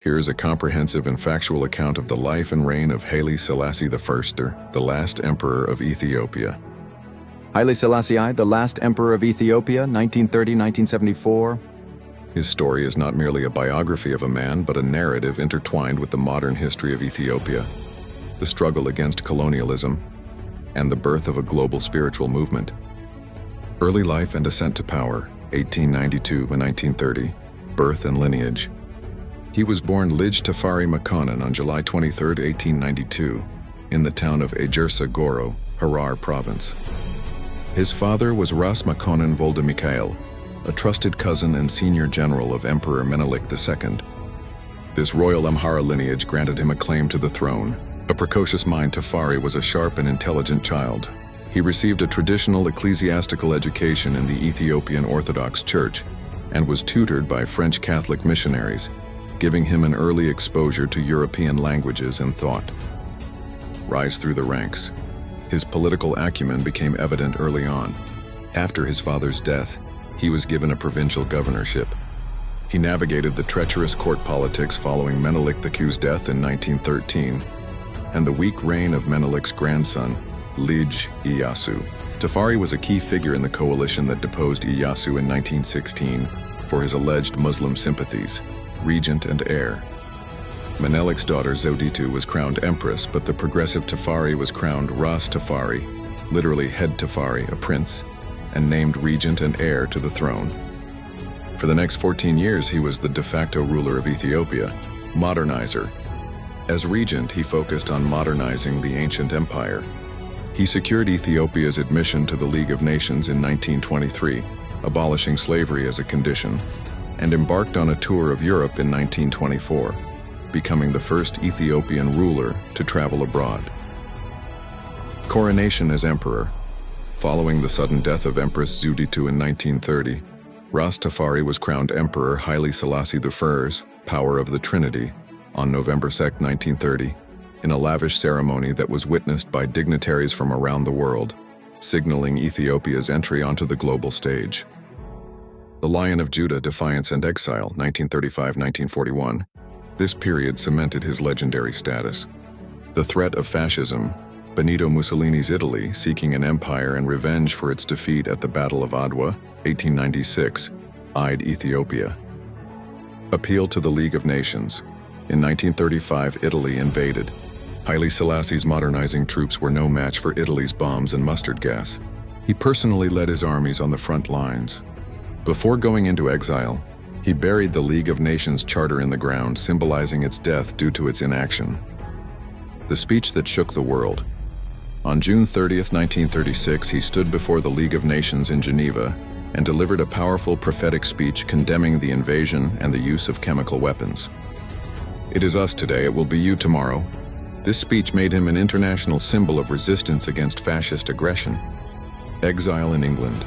Here is a comprehensive and factual account of the life and reign of Haile Selassie I, the last Emperor of Ethiopia. Haile Selassie I, the last Emperor of Ethiopia, 1930-1974. His story is not merely a biography of a man, but a narrative intertwined with the modern history of Ethiopia, the struggle against colonialism, and the birth of a global spiritual movement. Early life and ascent to power, 1892 and 1930, birth and lineage. He was born Lige Tafari Makonnen on July 23, 1892, in the town of Ejersa Goro, Harar Province. His father was Ras Makonnen Volde Mikael, a trusted cousin and senior general of Emperor Menelik II. This royal Amhara lineage granted him a claim to the throne. A precocious mind, Tafari was a sharp and intelligent child. He received a traditional ecclesiastical education in the Ethiopian Orthodox Church and was tutored by French Catholic missionaries, giving him an early exposure to European languages and thought. Rise through the ranks. His political acumen became evident early on. After his father's death, he was given a provincial governorship. He navigated the treacherous court politics following Menelik II's death in 1913, and the weak reign of Menelik's grandson, Lige Iyasu. Tafari was a key figure in the coalition that deposed Iyasu in 1916 for his alleged Muslim sympathies. Regent and heir. Menelik's daughter Zewditu was crowned empress, but the progressive Tafari was crowned Rastafari, literally head Tafari, a prince, and named regent and heir to the throne. For the next 14 years, he was the de facto ruler of Ethiopia, modernizer. As regent, he focused on modernizing the ancient empire. He secured Ethiopia's admission to the League of Nations in 1923, abolishing slavery as a condition, and embarked on a tour of Europe in 1924, becoming the first Ethiopian ruler to travel abroad. Coronation as emperor. Following the sudden death of Empress Zewditu in 1930, Rastafari was crowned Emperor Haile Selassie I, Power of the Trinity, on November 2, 1930, in a lavish ceremony that was witnessed by dignitaries from around the world, signaling Ethiopia's entry onto the global stage. The Lion of Judah, Defiance and Exile, 1935-1941. This period cemented his legendary status. The threat of fascism, Benito Mussolini's Italy seeking an empire and revenge for its defeat at the Battle of Adwa, 1896, eyed Ethiopia. Appeal to the League of Nations. In 1935, Italy invaded. Haile Selassie's modernizing troops were no match for Italy's bombs and mustard gas. He personally led his armies on the front lines. Before going into exile, he buried the League of Nations charter in the ground, symbolizing its death due to its inaction. The speech that shook the world. On June 30, 1936, he stood before the League of Nations in Geneva and delivered a powerful prophetic speech condemning the invasion and the use of chemical weapons. "It is us today, it will be you tomorrow." This speech made him an international symbol of resistance against fascist aggression. Exile in England.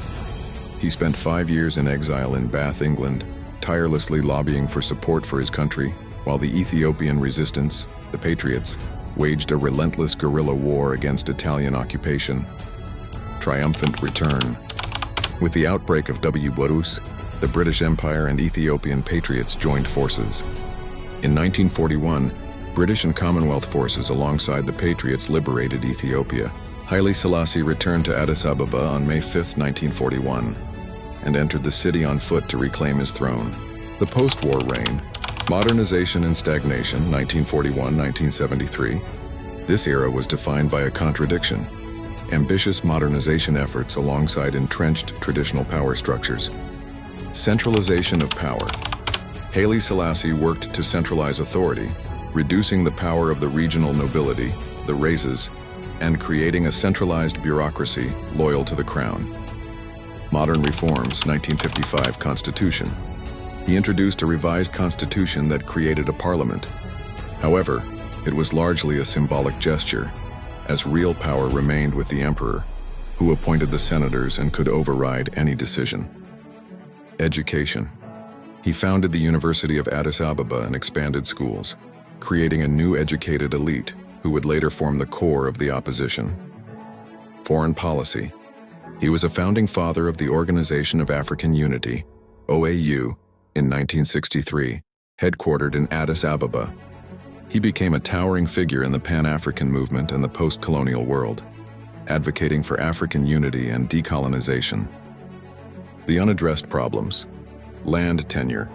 He spent 5 years in exile in Bath, England, tirelessly lobbying for support for his country, while the Ethiopian resistance, the Patriots, waged a relentless guerrilla war against Italian occupation. Triumphant return. With the outbreak of Burus, the British Empire and Ethiopian Patriots joined forces. In 1941, British and Commonwealth forces alongside the Patriots liberated Ethiopia. Haile Selassie returned to Addis Ababa on May 5, 1941, and entered the city on foot to reclaim his throne. The post-war reign, modernization and stagnation, 1941-1973. This era was defined by a contradiction: ambitious modernization efforts alongside entrenched traditional power structures. Centralization of power. Haile Selassie worked to centralize authority, reducing the power of the regional nobility, the races, and creating a centralized bureaucracy loyal to the crown. Modern reforms, 1955 Constitution. He introduced a revised constitution that created a parliament. However, it was largely a symbolic gesture, as real power remained with the emperor, who appointed the senators and could override any decision. Education. He founded the University of Addis Ababa and expanded schools, creating a new educated elite who would later form the core of the opposition. Foreign policy. He was a founding father of the Organization of African Unity, OAU, in 1963, headquartered in Addis Ababa. He became a towering figure in the Pan-African movement and the post-colonial world, advocating for African unity and decolonization. The unaddressed problems. Land tenure.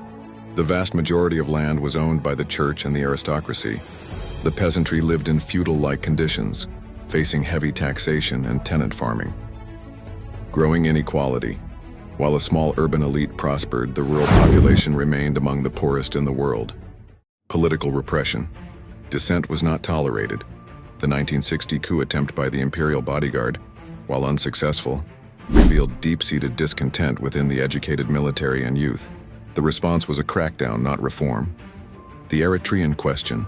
The vast majority of land was owned by the church and the aristocracy. The peasantry lived in feudal-like conditions, facing heavy taxation and tenant farming. Growing inequality. While a small urban elite prospered, the rural population remained among the poorest in the world. Political repression. Dissent was not tolerated. The 1960 coup attempt by the imperial bodyguard, while unsuccessful, revealed deep-seated discontent within the educated military and youth. The response was a crackdown, not reform. The Eritrean question.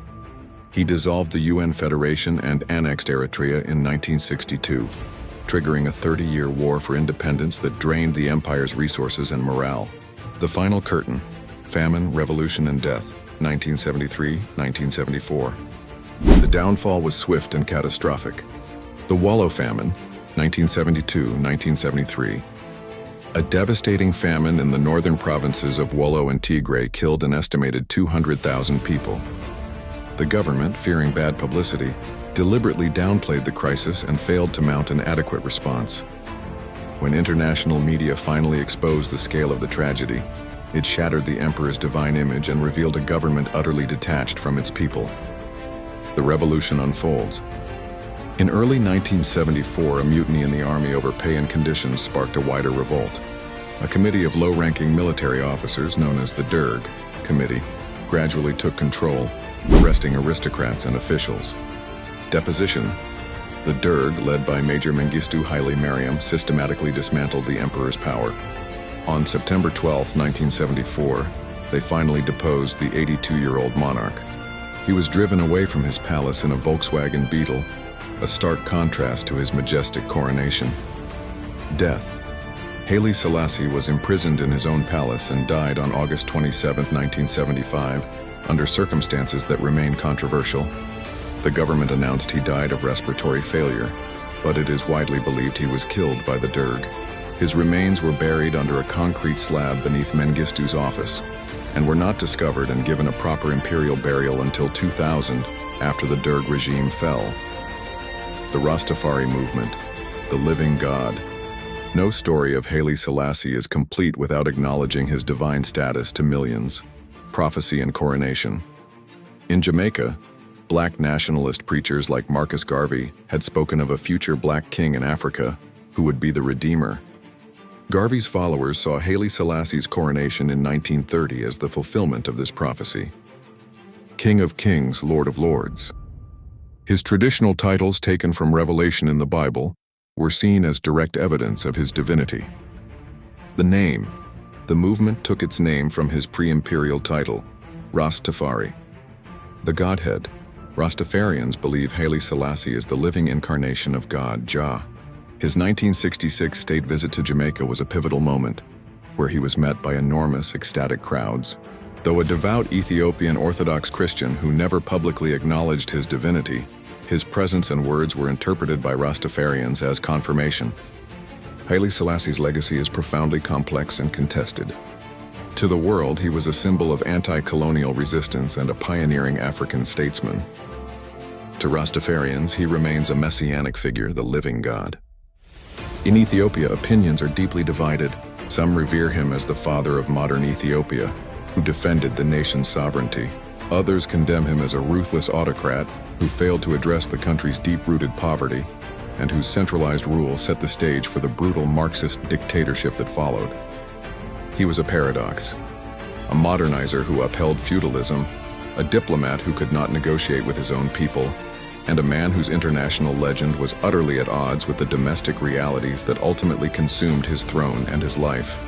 He dissolved the UN Federation and annexed Eritrea in 1962, triggering a 30-year war for independence that drained the empire's resources and morale. The final curtain. Famine, revolution, and death. 1973-1974. The downfall was swift and catastrophic. The Wallow Famine, 1972-1973. A devastating famine in the northern provinces of Wollo and Tigray killed an estimated 200,000 people. The government, fearing bad publicity, deliberately downplayed the crisis and failed to mount an adequate response. When international media finally exposed the scale of the tragedy, it shattered the emperor's divine image and revealed a government utterly detached from its people. The revolution unfolds. In early 1974, a mutiny in the army over pay and conditions sparked a wider revolt. A committee of low-ranking military officers, known as the Derg Committee, gradually took control, arresting aristocrats and officials. Deposition. The Derg, led by Major Mengistu Haile Mariam, systematically dismantled the emperor's power. On September 12, 1974, they finally deposed the 82-year-old monarch. He was driven away from his palace in a Volkswagen Beetle, a stark contrast to his majestic coronation. Death. Haile Selassie was imprisoned in his own palace and died on August 27, 1975, under circumstances that remain controversial. The government announced he died of respiratory failure, but it is widely believed he was killed by the Derg. His remains were buried under a concrete slab beneath Mengistu's office, and were not discovered and given a proper imperial burial until 2000, after the Derg regime fell. The Rastafari movement, the living God. No story of Haile Selassie is complete without acknowledging his divine status to millions. Prophecy and coronation. In Jamaica, black nationalist preachers like Marcus Garvey had spoken of a future black king in Africa who would be the Redeemer. Garvey's followers saw Haile Selassie's coronation in 1930 as the fulfillment of this prophecy. King of Kings, Lord of Lords. His traditional titles, taken from Revelation in the Bible, were seen as direct evidence of his divinity. The name. The movement took its name from his pre-imperial title, Rastafari. The Godhead. Rastafarians believe Haile Selassie is the living incarnation of God, Jah. His 1966 state visit to Jamaica was a pivotal moment, where he was met by enormous, ecstatic crowds. Though a devout Ethiopian Orthodox Christian who never publicly acknowledged his divinity, his presence and words were interpreted by Rastafarians as confirmation. Haile Selassie's legacy is profoundly complex and contested. To the world, he was a symbol of anti-colonial resistance and a pioneering African statesman. To Rastafarians, he remains a messianic figure, the living God. In Ethiopia, opinions are deeply divided. Some revere him as the father of modern Ethiopia, who defended the nation's sovereignty. Others condemn him as a ruthless autocrat who failed to address the country's deep-rooted poverty and whose centralized rule set the stage for the brutal Marxist dictatorship that followed. He was a paradox, a modernizer who upheld feudalism, a diplomat who could not negotiate with his own people, and a man whose international legend was utterly at odds with the domestic realities that ultimately consumed his throne and his life.